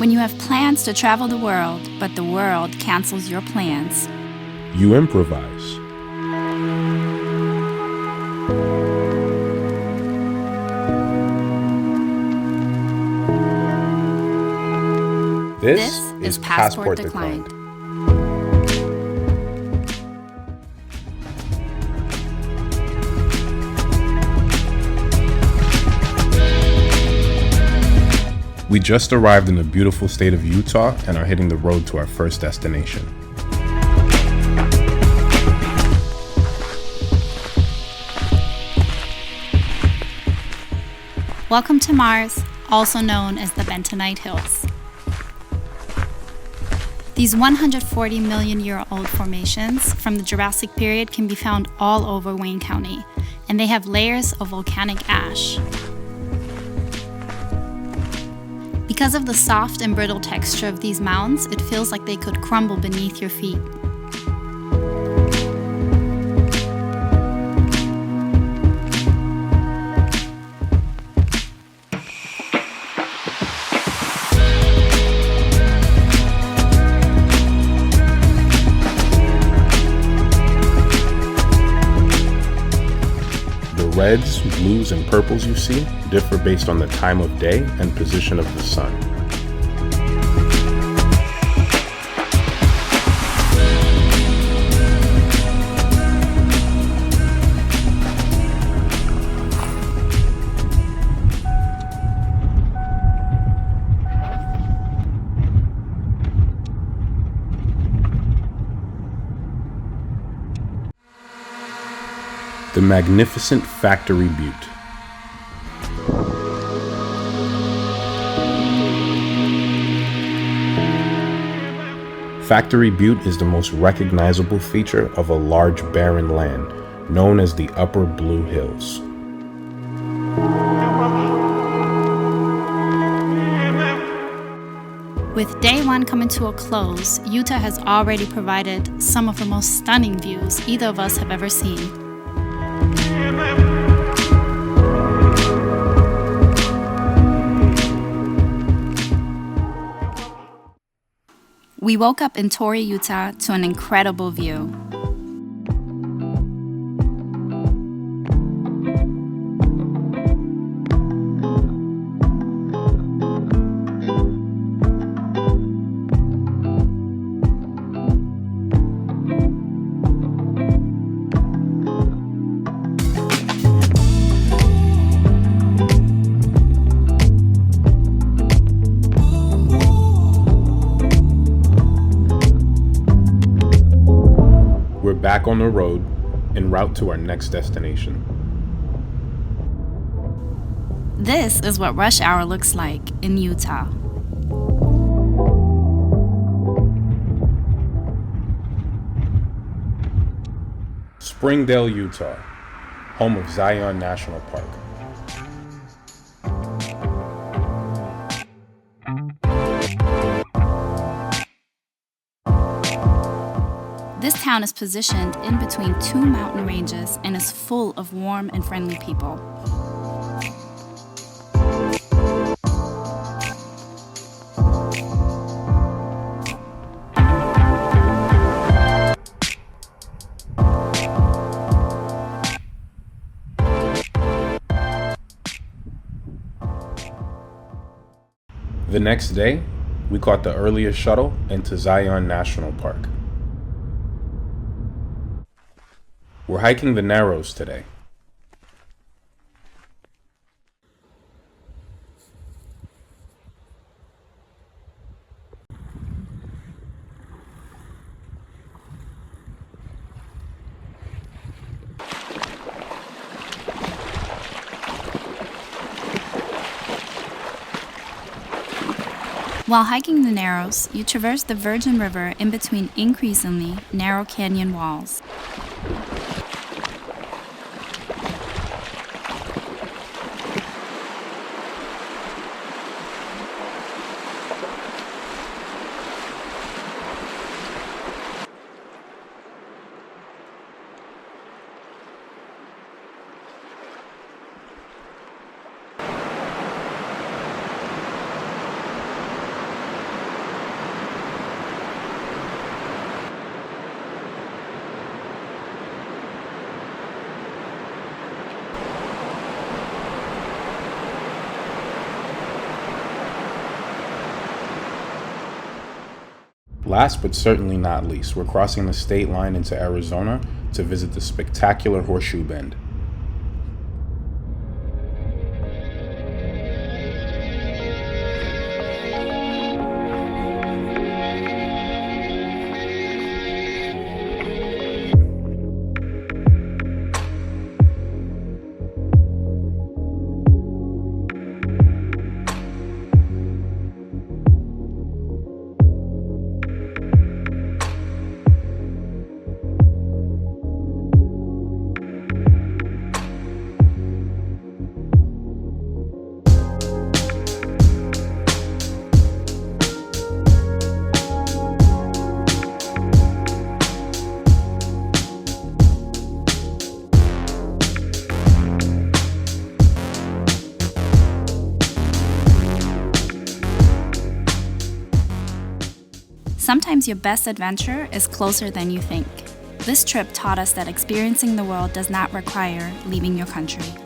When you have plans to travel the world, but the world cancels your plans. You improvise. This is Passport Declined. We just arrived in the beautiful state of Utah and are hitting the road to our first destination. Welcome to Mars, also known as the Bentonite Hills. These 140 million-year-old formations from the Jurassic period can be found all over Wayne County, and they have layers of volcanic ash. Because of the soft and brittle texture of these mounds, it feels like they could crumble beneath your feet. The reds, blues, and purples you see differ based on the time of day and position of the sun. The magnificent Factory Butte. Factory Butte is the most recognizable feature of a large barren land known as the Upper Blue Hills. With day one coming to a close, Utah has already provided some of the most stunning views either of us have ever seen. We woke up in Torrey, Utah to an incredible view. We're back on the road, en route to our next destination. This is what rush hour looks like in Utah. Springdale, Utah, home of Zion National Park. This town is positioned in between two mountain ranges and is full of warm and friendly people. The next day, we caught the earliest shuttle into Zion National Park. We're hiking the Narrows today. While hiking the Narrows, you traverse the Virgin River in between increasingly narrow canyon walls. Last but certainly not least, we're crossing the state line into Arizona to visit the spectacular Horseshoe Bend. Sometimes your best adventure is closer than you think. This trip taught us that experiencing the world does not require leaving your country.